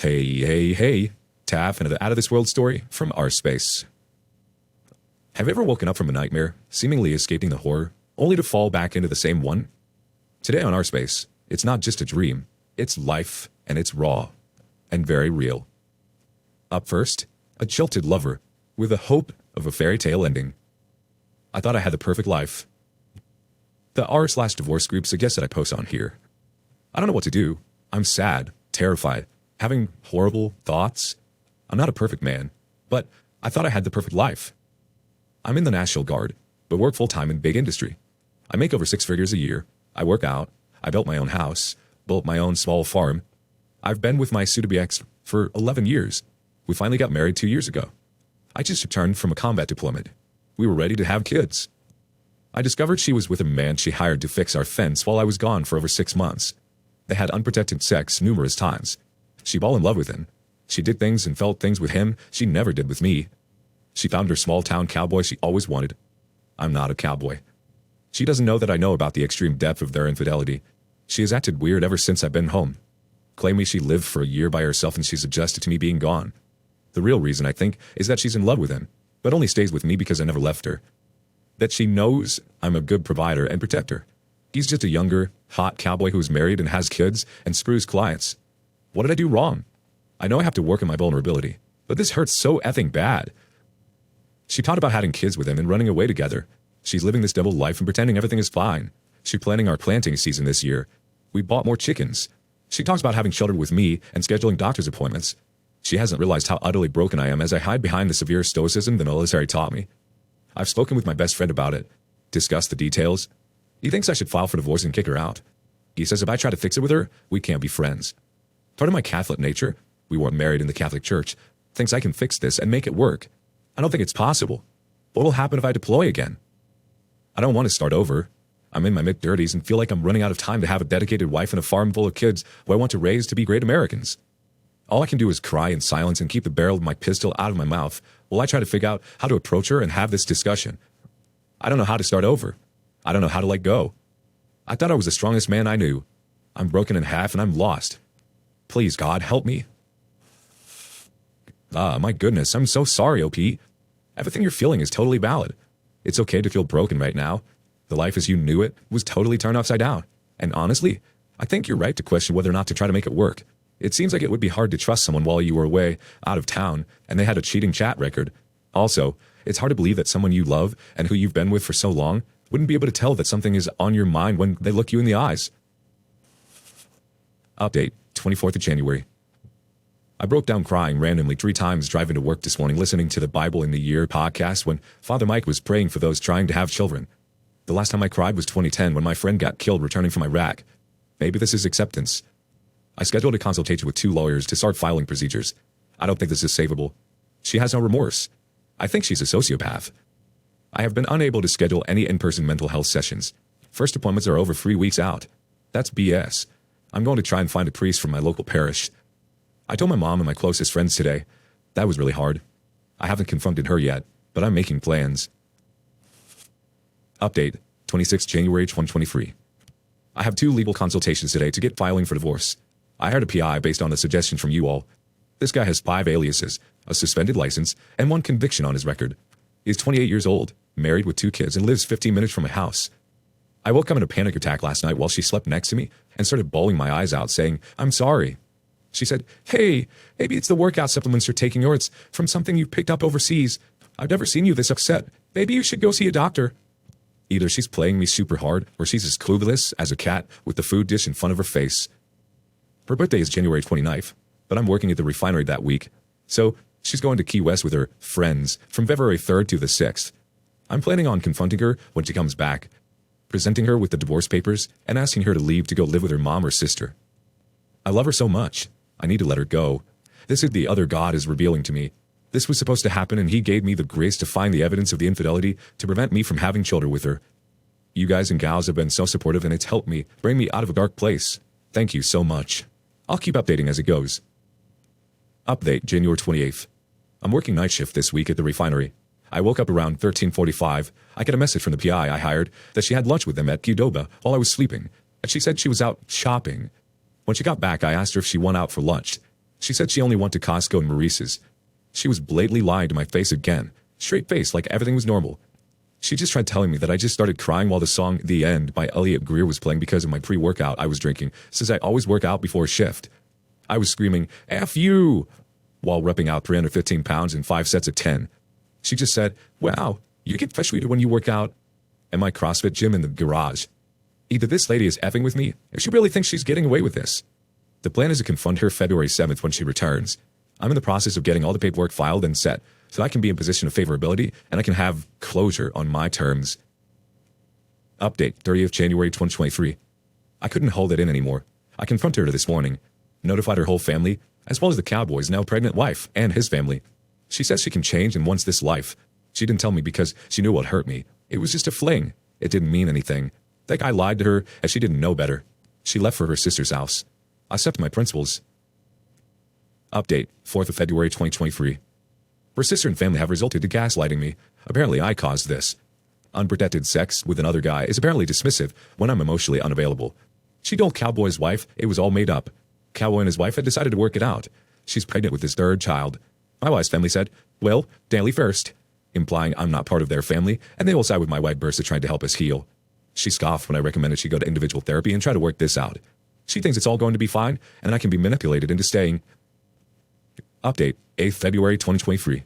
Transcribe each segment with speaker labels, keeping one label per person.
Speaker 1: Hey, Taff, and an out-of-this-world story from our space. Have you ever woken up from a nightmare, seemingly escaping the horror, only to fall back into the same one? Today on our space, it's not just a dream, it's life, and it's raw, and very real. Up first, a jilted lover, with the hope of a fairy tale ending. I thought I had the perfect life. The r/divorce group suggests that I post on here. I don't know what to do. I'm sad, terrified, having horrible thoughts. I'm not a perfect man, but I thought I had the perfect life. I'm in the National Guard, but work full-time in big industry. I make over 6 figures a year. I work out. I built my own house, built my own small farm. I've been with my soon-to-be ex for 11 years. We finally got married 2 years ago. I just returned from a combat deployment. We were ready to have kids. I discovered she was with a man she hired to fix our fence while I was gone for over 6 months. They had unprotected sex numerous times. She fell in love with him. She did things and felt things with him she never did with me. She found her small-town cowboy she always wanted. I'm not a cowboy. She doesn't know that I know about the extreme depth of their infidelity. She has acted weird ever since I've been home. Claiming she lived for a year by herself and she's adjusted to me being gone. The real reason, I think, is that she's in love with him, but only stays with me because I never left her. That she knows I'm a good provider and protector. He's just a younger, hot cowboy who's married and has kids and screws clients. What did I do wrong? I know I have to work on my vulnerability, but this hurts so effing bad. She talked about having kids with him and running away together. She's living this double life and pretending everything is fine. She's planning our planting season this year. We bought more chickens. She talks about having children with me and scheduling doctor's appointments. She hasn't realized how utterly broken I am as I hide behind the severe stoicism the military taught me. I've spoken with my best friend about it, discussed the details. He thinks I should file for divorce and kick her out. He says if I try to fix it with her, we can't be friends. Part of my Catholic nature, we weren't married in the Catholic Church, thinks I can fix this and make it work. I don't think it's possible. What will happen if I deploy again? I don't want to start over. I'm in my mid-30s and feel like I'm running out of time to have a dedicated wife and a farm full of kids who I want to raise to be great Americans. All I can do is cry in silence and keep the barrel of my pistol out of my mouth while I try to figure out how to approach her and have this discussion. I don't know how to start over. I don't know how to let go. I thought I was the strongest man I knew. I'm broken in half and I'm lost. Please, God, help me. My goodness, I'm so sorry, OP. Everything you're feeling is totally valid. It's okay to feel broken right now. The life as you knew it was totally turned upside down. And honestly, I think you're right to question whether or not to try to make it work. It seems like it would be hard to trust someone while you were away, out of town, and they had a cheating chat record. Also, it's hard to believe that someone you love and who you've been with for so long wouldn't be able to tell that something is on your mind when they look you in the eyes. Update, 24th of January. I broke down crying randomly 3 times driving to work this morning listening to the Bible in the Year podcast when Father Mike was praying for those trying to have children. The last time I cried was 2010 when my friend got killed returning from Iraq. Maybe this is acceptance. I scheduled a consultation with 2 lawyers to start filing procedures. I don't think this is savable. She has no remorse. I think she's a sociopath. I have been unable to schedule any in-person mental health sessions. First appointments are over 3 weeks out. That's BS. I'm going to try and find a priest from my local parish. I told my mom and my closest friends today. That was really hard. I haven't confronted her yet, but I'm making plans. Update, 26 January 2023. I have 2 legal consultations today to get filing for divorce. I hired a PI based on a suggestion from you all. This guy has 5 aliases, a suspended license, and 1 conviction on his record. He's 28 years old, married with 2 kids, and lives 15 minutes from my house. I woke up in a panic attack last night while she slept next to me and started bawling my eyes out, saying, "I'm sorry." She said, "Hey, maybe it's the workout supplements you're taking or it's from something you picked up overseas. I've never seen you this upset. Maybe you should go see a doctor." Either she's playing me super hard or she's as clueless as a cat with the food dish in front of her face. Her birthday is January 29th, but I'm working at the refinery that week. So she's going to Key West with her friends from February 3rd to the 6th. I'm planning on confronting her when she comes back, presenting her with the divorce papers and asking her to leave to go live with her mom or sister. I love her so much. I need to let her go. This is the other God is revealing to me. This was supposed to happen and he gave me the grace to find the evidence of the infidelity to prevent me from having children with her. You guys and gals have been so supportive and it's helped me bring me out of a dark place. Thank you so much. I'll keep updating as it goes. Update, January 28th. I'm working night shift this week at the refinery. I woke up around 13:45. I get a message from the PI I hired that she had lunch with them at Qdoba while I was sleeping, and she said she was out shopping. When she got back, I asked her if she went out for lunch. She said she only went to Costco and Maurice's. She was blatantly lying to my face again, straight face like everything was normal. She just tried telling me that I just started crying while the song The End by Elliot Greer was playing because of my pre-workout I was drinking, since I always work out before a shift. I was screaming, F you, while repping out 315 pounds in 5 sets of 10. She just said, wow, you get frustrated when you work out at my CrossFit gym in the garage. Either this lady is effing with me, or she really thinks she's getting away with this. The plan is to confront her February 7th when she returns. I'm in the process of getting all the paperwork filed and set, so I can be in position of favorability and I can have closure on my terms. Update, 30th January 2023. I couldn't hold it in anymore. I confronted her this morning, notified her whole family, as well as the cowboy's now pregnant wife and his family. She says she can change and wants this life. She didn't tell me because she knew what hurt me. It was just a fling. It didn't mean anything. That guy lied to her as she didn't know better. She left for her sister's house. I stepped to my principles. Update, 4th of February 2023. Her sister and family have resulted to gaslighting me. Apparently I caused this. Unprotected sex with another guy is apparently dismissive when I'm emotionally unavailable. She told Cowboy's wife it was all made up. Cowboy and his wife had decided to work it out. She's pregnant with his third child. My wife's family said, well, Daly first, implying I'm not part of their family, and they will side with my wife Bersa trying to help us heal. She scoffed when I recommended she go to individual therapy and try to work this out. She thinks it's all going to be fine, and I can be manipulated into staying. Update, 8th February 2023.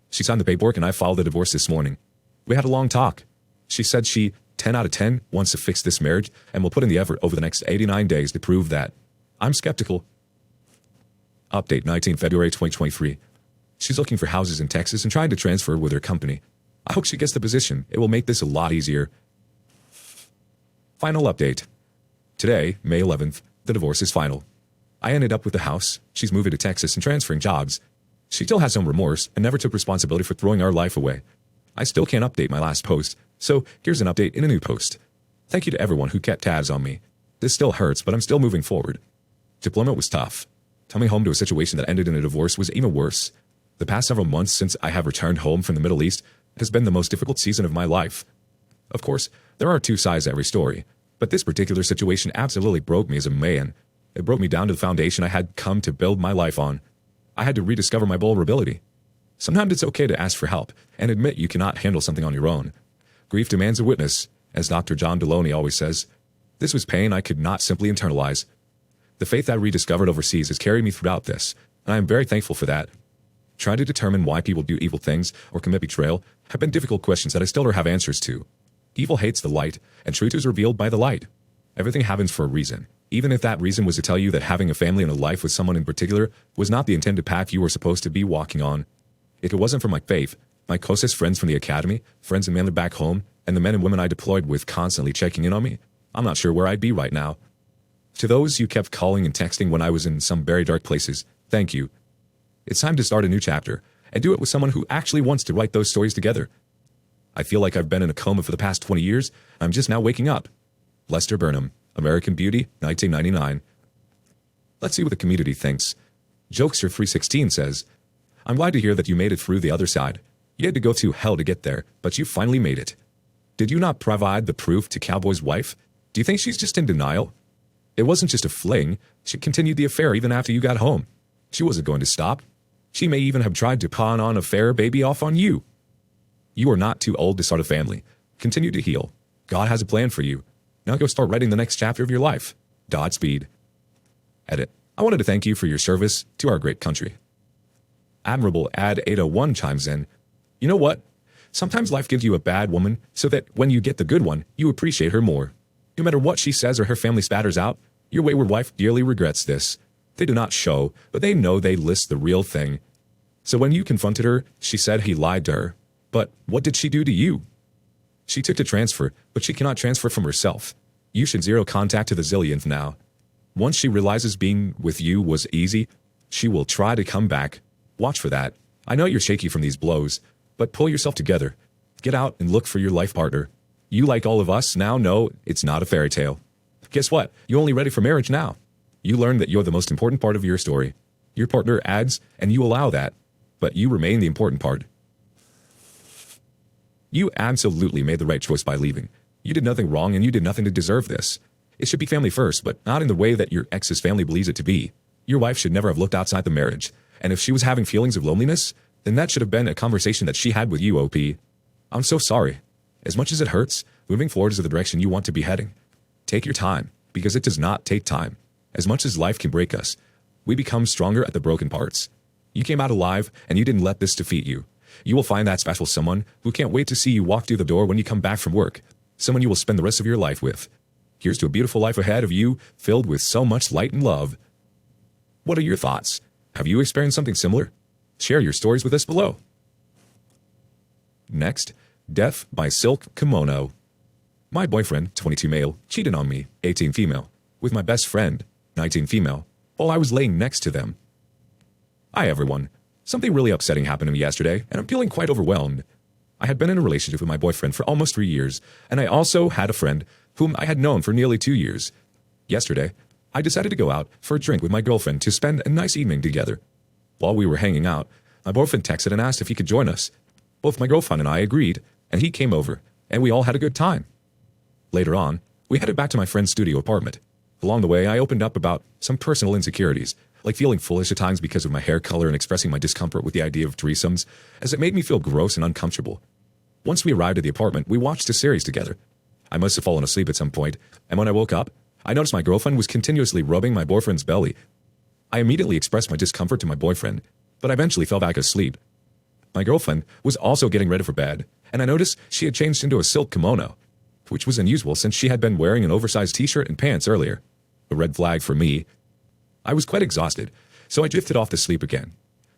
Speaker 1: She signed the paperwork and I filed the divorce this morning. We had a long talk. She said she, 10 out of 10, wants to fix this marriage and will put in the effort over the next 89 days to prove that. I'm skeptical. Update, 19th February 2023. She's looking for houses in Texas and trying to transfer with her company. I hope she gets the position. It will make this a lot easier. Final update. Today, May 11th, the divorce is final. I ended up with the house. She's moving to Texas and transferring jobs. She still has some remorse and never took responsibility for throwing our life away. I still can't update my last post, so here's an update in a new post. Thank you to everyone who kept tabs on me. This still hurts, but I'm still moving forward. Deployment was tough. Coming home to a situation that ended in a divorce was even worse. The past several months since I have returned home from the Middle East has been the most difficult season of my life. Of course, there are two sides to every story, but this particular situation absolutely broke me as a man. It broke me down to the foundation I had come to build my life on. I had to rediscover my vulnerability. Sometimes it's okay to ask for help and admit you cannot handle something on your own. Grief demands a witness, as Dr. John Deloney always says. This was pain I could not simply internalize. The faith I rediscovered overseas has carried me throughout this, and I am very thankful for that. Trying to determine why people do evil things or commit betrayal have been difficult questions that I still don't have answers to. Evil hates the light, and truth is revealed by the light. Everything happens for a reason. Even if that reason was to tell you that having a family and a life with someone in particular was not the intended path you were supposed to be walking on. If it wasn't for my faith, my closest friends from the academy, friends and men back home, and the men and women I deployed with constantly checking in on me, I'm not sure where I'd be right now. To those you kept calling and texting when I was in some very dark places, thank you. It's time to start a new chapter, and do it with someone who actually wants to write those stories together. I feel like I've been in a coma for the past 20 years, and I'm just now waking up. Lester Burnham, American Beauty, 1999. Let's see what the community thinks. Jokester316 says, I'm glad to hear that you made it through the other side. You had to go through hell to get there, but you finally made it. Did you not provide the proof to Cowboy's wife? Do you think she's just in denial? It wasn't just a fling. She continued the affair even after you got home. She wasn't going to stop. She may even have tried to pawn on affair baby off on you. You are not too old to start a family. Continue to heal. God has a plan for you. Now go start writing the next chapter of your life. Godspeed. Edit. I wanted to thank you for your service to our great country. Admirable Ad 801 chimes in. You know what? Sometimes life gives you a bad woman so that when you get the good one, you appreciate her more. No matter what she says or her family spatters out, your wayward wife dearly regrets this. They do not show, but they know they list the real thing. So when you confronted her, she said he lied to her. But what did she do to you? She took to transfer, but she cannot transfer from herself. You should zero contact to the zillionth now. Once she realizes being with you was easy, she will try to come back. Watch for that. I know you're shaky from these blows, but pull yourself together. Get out and look for your life partner. You, like all of us, now know it's not a fairy tale. Guess what? You're only ready for marriage now. You learn that you're the most important part of your story. Your partner adds, and you allow that, but you remain the important part. You absolutely made the right choice by leaving. You did nothing wrong and you did nothing to deserve this. It should be family first, but not in the way that your ex's family believes it to be. Your wife should never have looked outside the marriage, and if she was having feelings of loneliness, then that should have been a conversation that she had with you, OP. I'm so sorry. As much as it hurts, moving forward is the direction you want to be heading. Take your time, because it does not take time. As much as life can break us, we become stronger at the broken parts. You came out alive, and you didn't let this defeat you. You will find that special someone who can't wait to see you walk through the door when you come back from work. Someone you will spend the rest of your life with. Here's to a beautiful life ahead of you, filled with so much light and love. What are your thoughts? Have you experienced something similar? Share your stories with us below. Next, Death by Silk Kimono. My boyfriend, 22 male, cheated on me, 18 female, with my best friend, 19 female, while I was laying next to them. Hi everyone. Something really upsetting happened to me yesterday, and I'm feeling quite overwhelmed. I had been in a relationship with my boyfriend for almost 3 years, and I also had a friend whom I had known for nearly 2 years. Yesterday, I decided to go out for a drink with my girlfriend to spend a nice evening together. While we were hanging out, my boyfriend texted and asked if he could join us. Both my girlfriend and I agreed, and he came over, and we all had a good time. Later on, we headed back to my friend's studio apartment. Along the way, I opened up about some personal insecurities, like feeling foolish at times because of my hair color and expressing my discomfort with the idea of threesomes, as it made me feel gross and uncomfortable. Once we arrived at the apartment, we watched a series together. I must have fallen asleep at some point, and when I woke up, I noticed my girlfriend was continuously rubbing my boyfriend's belly. I immediately expressed my discomfort to my boyfriend, but I eventually fell back asleep. My girlfriend was also getting ready for bed, and I noticed she had changed into a silk kimono, which was unusual since she had been wearing an oversized t-shirt and pants earlier. A red flag for me. I was quite exhausted, so I drifted off to sleep again.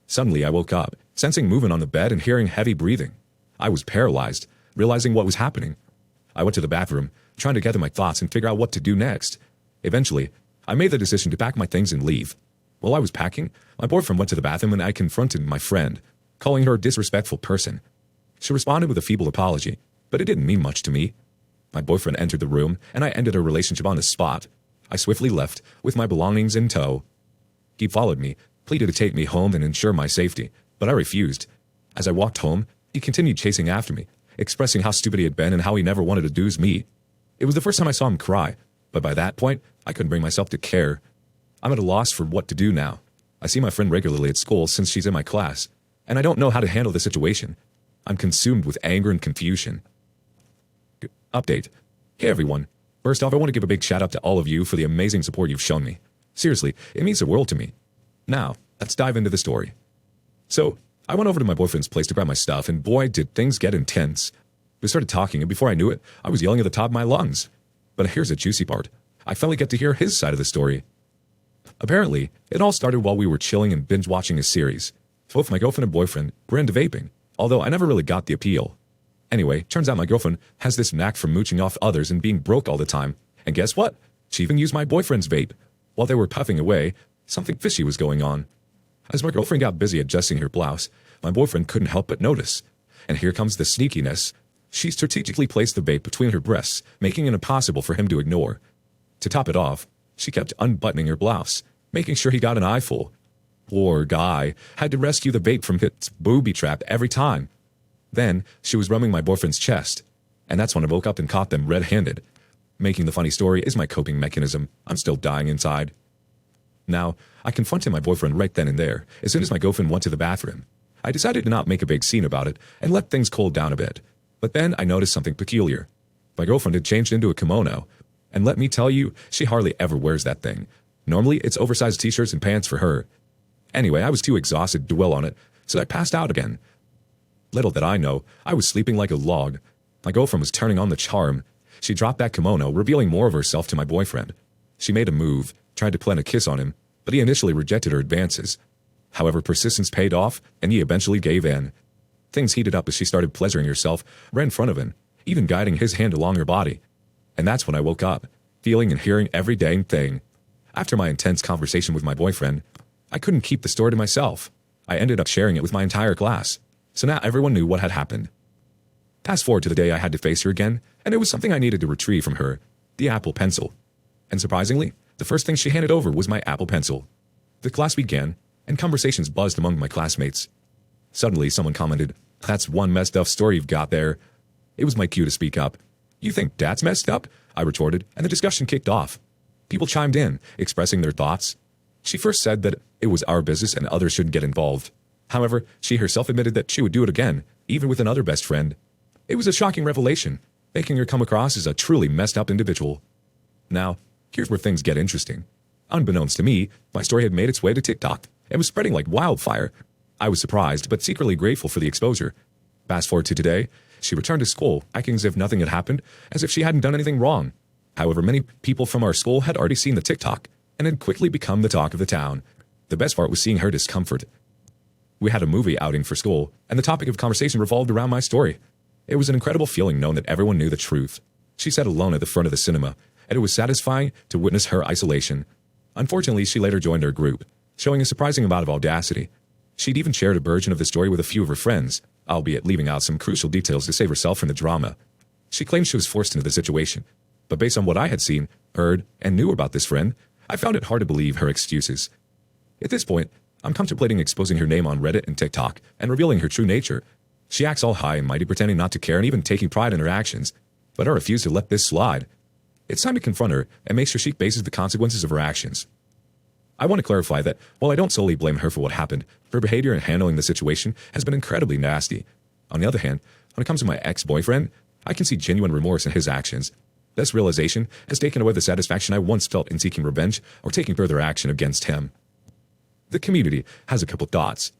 Speaker 1: Suddenly I woke up, sensing movement on the bed and hearing heavy breathing. I was paralyzed, realizing what was happening. I went to the bathroom, trying to gather my thoughts and figure out what to do next. Eventually, I made the decision to pack my things and leave. While I was packing, my boyfriend went to the bathroom and I confronted my friend, calling her a disrespectful person. She responded with a feeble apology, but it didn't mean much to me. My boyfriend entered the room, and I ended our relationship on the spot. I swiftly left, with my belongings in tow. He followed me, pleaded to take me home and ensure my safety, but I refused. As I walked home, he continued chasing after me, expressing how stupid he had been and how he never wanted to do me. It was the first time I saw him cry, but by that point, I couldn't bring myself to care. I'm at a loss for what to do now. I see my friend regularly at school since she's in my class, and I don't know how to handle the situation. I'm consumed with anger and confusion. Update. Hey everyone. First off, I want to give a big shout out to all of you for the amazing support you've shown me. Seriously, it means the world to me. Now, let's dive into the story. So, I went over to my boyfriend's place to grab my stuff, and boy, did things get intense. We started talking, and before I knew it, I was yelling at the top of my lungs. But here's the juicy part. I finally get to hear his side of the story. Apparently, it all started while we were chilling and binge-watching a series. Both my girlfriend and boyfriend were into vaping, although I never really got the appeal. Anyway, turns out my girlfriend has this knack for mooching off others and being broke all the time. And guess what? She even used my boyfriend's vape. While they were puffing away, something fishy was going on. As my girlfriend got busy adjusting her blouse, my boyfriend couldn't help but notice. And here comes the sneakiness. She strategically placed the vape between her breasts, making it impossible for him to ignore. To top it off, she kept unbuttoning her blouse, making sure he got an eyeful. Poor guy had to rescue the vape from its booby trap every time. Then, she was rubbing my boyfriend's chest, and that's when I woke up and caught them red-handed. Making the funny story is my coping mechanism. I'm still dying inside. Now, I confronted my boyfriend right then and there, as soon as my girlfriend went to the bathroom. I decided to not make a big scene about it, and let things cool down a bit. But then I noticed something peculiar. My girlfriend had changed into a kimono, and let me tell you, she hardly ever wears that thing. Normally, it's oversized t-shirts and pants for her. Anyway, I was too exhausted to dwell on it, so I passed out again. Little did I know, I was sleeping like a log. My girlfriend was turning on the charm. She dropped that kimono, revealing more of herself to my boyfriend. She made a move, tried to plant a kiss on him, but he initially rejected her advances. However, persistence paid off, and he eventually gave in. Things heated up as she started pleasuring herself right in front of him, even guiding his hand along her body. And that's when I woke up, feeling and hearing every dang thing. After my intense conversation with my boyfriend, I couldn't keep the story to myself. I ended up sharing it with my entire class. So now everyone knew what had happened. Fast forward to the day I had to face her again, and it was something I needed to retrieve from her, the Apple Pencil. And surprisingly, the first thing she handed over was my Apple Pencil. The class began, and conversations buzzed among my classmates. Suddenly, someone commented, "That's one messed up story you've got there." It was my cue to speak up. "You think that's messed up?" I retorted, and the discussion kicked off. People chimed in, expressing their thoughts. She first said that it was our business and others shouldn't get involved. However, she herself admitted that she would do it again, even with another best friend. It was a shocking revelation, making her come across as a truly messed up individual. Now, here's where things get interesting. Unbeknownst to me, my story had made its way to TikTok and was spreading like wildfire. I was surprised, but secretly grateful for the exposure. Fast forward to today, she returned to school, acting as if nothing had happened, as if she hadn't done anything wrong. However, many people from our school had already seen the TikTok and had quickly become the talk of the town. The best part was seeing her discomfort. We had a movie outing for school, and the topic of conversation revolved around my story. It was an incredible feeling knowing that everyone knew the truth. She sat alone at the front of the cinema, and it was satisfying to witness her isolation. Unfortunately, she later joined our group, showing a surprising amount of audacity. She'd even shared a version of the story with a few of her friends, albeit leaving out some crucial details to save herself from the drama. She claimed she was forced into the situation, but based on what I had seen, heard, and knew about this friend, I found it hard to believe her excuses. At this point, I'm contemplating exposing her name on Reddit and TikTok and revealing her true nature. She acts all high and mighty, pretending not to care and even taking pride in her actions, but I refuse to let this slide. It's time to confront her and make sure she faces the consequences of her actions. I want to clarify that while I don't solely blame her for what happened, her behavior in handling the situation has been incredibly nasty. On the other hand, when it comes to my ex-boyfriend, I can see genuine remorse in his actions. This realization has taken away the satisfaction I once felt in seeking revenge or taking further action against him. The community has a couple thoughts.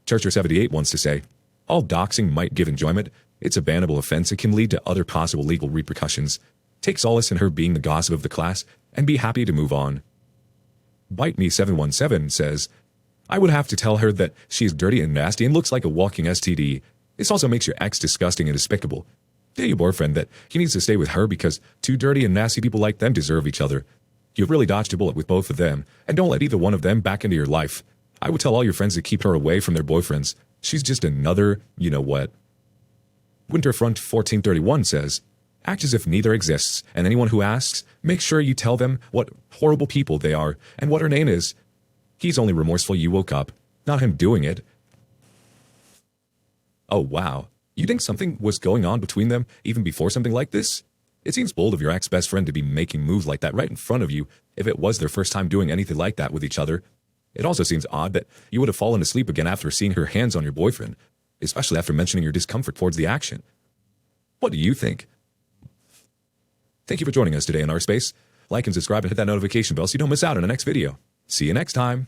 Speaker 1: Churcher78 wants to say, all doxing might give enjoyment. It's a bannable offense. It can lead to other possible legal repercussions. Take solace in her being the gossip of the class and be happy to move on. BiteMe717 says, I would have to tell her that she is dirty and nasty and looks like a walking STD. This also makes your ex disgusting and despicable. Tell your boyfriend that he needs to stay with her because two dirty and nasty people like them deserve each other. You've really dodged a bullet with both of them, and don't let either one of them back into your life. I would tell all your friends to keep her away from their boyfriends. She's just another, you know what. Winterfront1431 says, act as if neither exists, and anyone who asks, make sure you tell them what horrible people they are and what her name is. He's only remorseful you woke up, not him doing it. Oh wow, you think something was going on between them even before something like this? It seems bold of your ex-best friend to be making moves like that right in front of you if it was their first time doing anything like that with each other. It also seems odd that you would have fallen asleep again after seeing her hands on your boyfriend, especially after mentioning your discomfort towards the action. What do you think? Thank you for joining us today in our space. Like and subscribe and hit that notification bell so you don't miss out on the next video. See you next time.